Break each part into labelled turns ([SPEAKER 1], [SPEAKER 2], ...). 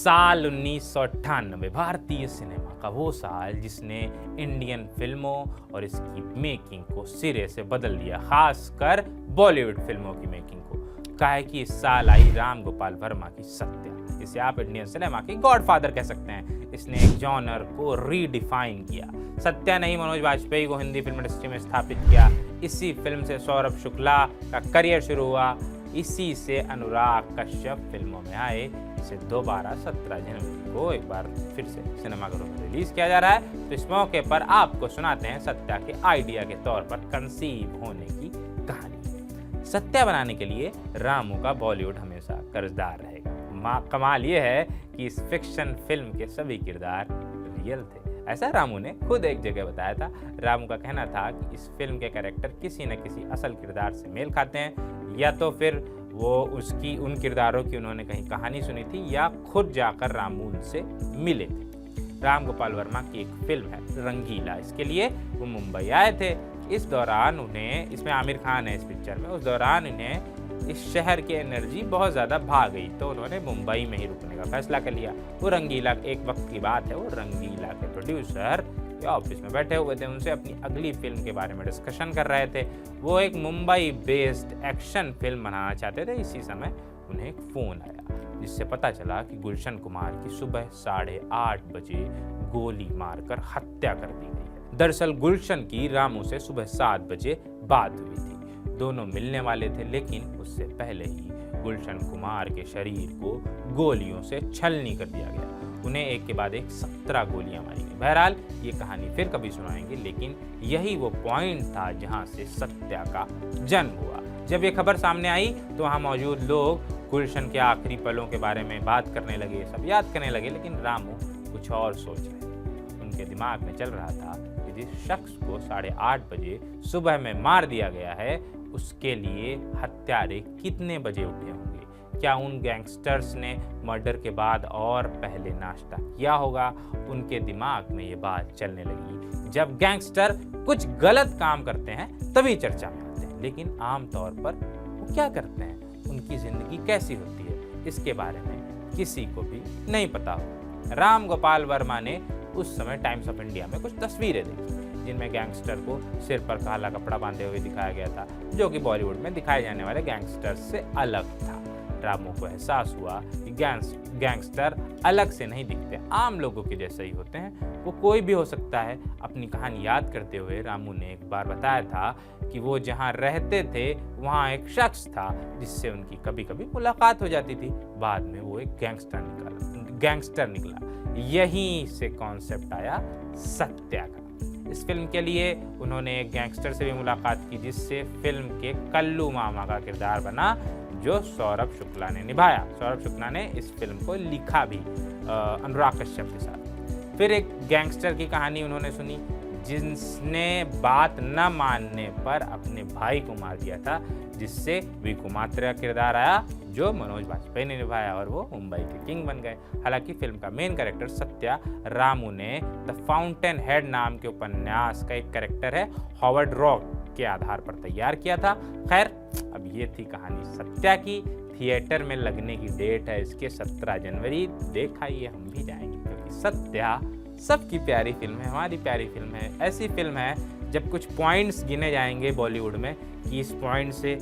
[SPEAKER 1] साल 1998 भारतीय सिनेमा का वो साल जिसने इंडियन फिल्मों और इसकी मेकिंग को सिरे से बदल दिया, खासकर बॉलीवुड फिल्मों की मेकिंग को। काहे कि इस साल आई राम गोपाल वर्मा की सत्या। इसे आप इंडियन सिनेमा की गॉडफादर कह सकते हैं। इसने एक जॉनर को रीडिफाइन किया। सत्या ने ही मनोज वाजपेयी को हिंदी फिल्म इंडस्ट्री में स्थापित किया। इसी फिल्म से सौरभ शुक्ला का करियर शुरू हुआ। इसी से अनुराग कश्यप फिल्मों में आए। इसे दोबारा 17 जनवरी को एक बार फिर से सिनेमाघरों में रिलीज किया जा रहा है। तो इस मौके पर आपको सुनाते हैं सत्या के आइडिया के तौर पर कंसीव होने की कहानी। सत्या बनाने के लिए रामू का बॉलीवुड हमेशा कर्जदार रहेगा। कमाल ये है कि इस फिक्शन फिल्म के सभी किरदार रियल थे। ऐसा रामू ने खुद एक जगह बताया था। रामू का कहना था कि इस फिल्म के कैरेक्टर किसी न किसी असल किरदार से मेल खाते हैं, या तो फिर वो उसकी उन किरदारों की उन्होंने कहीं कहानी सुनी थी या खुद जाकर रामू उनसे मिले थे। राम गोपाल वर्मा की एक फिल्म है रंगीला, इसके लिए वो मुंबई आए थे। इस दौरान उन्हें, इसमें आमिर खान है इस पिक्चर में, उस दौरान उन्हें इस शहर की एनर्जी बहुत ज़्यादा भाग गई, तो उन्होंने मुंबई में ही रुकने का फैसला कर लिया। वो रंगीला, एक वक्त की बात है, वो रंगीला के प्रोड्यूसर ऑफिस में बैठे हुए थे, उनसे अपनी अगली फिल्म के बारे में डिस्कशन कर रहे थे। वो एक मुंबई बेस्ड एक्शन फिल्म बनाना चाहते थे। इसी समय उन्हें एक फ़ोन आया जिससे पता चला कि गुलशन कुमार की सुबह 8:30 बजे गोली मारकर हत्या कर दी गई है। दरअसल गुलशन की रामू से सुबह 7 बजे बात हुई थी। दोनों मिलने वाले थे, लेकिन उससे पहले ही गुलशन कुमार के शरीर को गोलियों से छलनी कर दिया गया। उन्हें एक के बाद एक 17 गोलियां मारी गई। बहरहाल ये कहानी फिर कभी सुनाएंगे, लेकिन यही वो पॉइंट था जहां से सत्या का जन्म हुआ। जब ये खबर सामने आई तो वहां मौजूद लोग गुलशन के आखिरी पलों के बारे में बात करने लगे, सब याद करने लगे, लेकिन रामू कुछ और सोच रहे थे। उनके दिमाग में चल रहा था कि जिस शख्स को 8:30 बजे सुबह में मार दिया गया है, उसके लिए हत्यारे कितने बजे उठे होंगे। क्या उन गैंगस्टर्स ने मर्डर के बाद और पहले नाश्ता किया होगा? उनके दिमाग में ये बात चलने लगी। जब गैंगस्टर कुछ गलत काम करते हैं तभी चर्चा में आते हैं, लेकिन आमतौर पर वो क्या करते हैं, उनकी जिंदगी कैसी होती है, इसके बारे में किसी को भी नहीं पता हो। राम गोपाल वर्मा ने उस समय टाइम्स ऑफ इंडिया में कुछ तस्वीरें देखी जिनमें गैंगस्टर को सिर पर काला कपड़ा बांधे हुए दिखाया गया था, जो कि बॉलीवुड में दिखाए जाने वाले गैंगस्टर्स से अलग था। रामू को एहसास हुआ कि गैंगस्टर अलग से नहीं दिखते, आम लोगों के जैसे ही होते हैं, वो कोई भी हो सकता है। अपनी कहानी याद करते हुए रामू ने एक बार बताया था कि वो जहाँ रहते थे वहाँ एक शख्स था जिससे उनकी कभी कभी मुलाकात हो जाती थी। बाद में वो एक गैंगस्टर निकला। यहीं से कॉन्सेप्ट आया सत्या का। इस फिल्म के लिए उन्होंने एक गैंगस्टर से भी मुलाकात की जिससे फिल्म के कल्लू मामा का किरदार बना, जो सौरभ शुक्ला ने निभाया। सौरभ शुक्ला ने इस फिल्म को लिखा भी अनुराग कश्यप के साथ। फिर एक गैंगस्टर की कहानी उन्होंने सुनी जिसने बात न मानने पर अपने भाई को मार दिया था, जिससे विकू मात्रा का किरदार आया जो मनोज वाजपेयी ने निभाया और वो मुंबई के किंग बन गए। हालांकि फिल्म का मेन कैरेक्टर सत्या रामू ने द फाउंटेन हेड नाम के उपन्यास का एक कैरेक्टर है हॉवर्ड रॉक के आधार पर तैयार किया था। खैर, अब ये थी कहानी सत्या की। थिएटर में लगने की डेट है इसके 17 जनवरी। देखाइए, हम भी जाएंगे, क्योंकि सत्या सबकी प्यारी फिल्म है, हमारी प्यारी फिल्म है। ऐसी फिल्म है जब कुछ पॉइंट्स गिने जाएंगे बॉलीवुड में कि इस पॉइंट से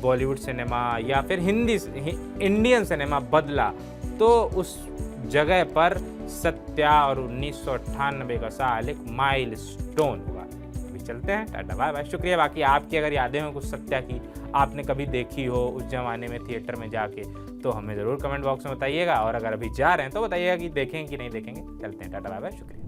[SPEAKER 1] बॉलीवुड सिनेमा या फिर इंडियन सिनेमा बदला, तो उस जगह पर सत्या और 1998 का साल एक माइलस्टोन हुआ। अभी चलते हैं, टाटा बाय बाय, शुक्रिया। बाकी आपकी अगर यादें हो कुछ सत्या की, आपने कभी देखी हो उस जमाने में थिएटर में जाके, तो हमें ज़रूर कमेंट बॉक्स में बताइएगा। और अगर अभी जा रहे हैं तो बताइएगा कि देखें कि नहीं देखेंगे। चलते हैं, टाटा बाय बाय, शुक्रिया।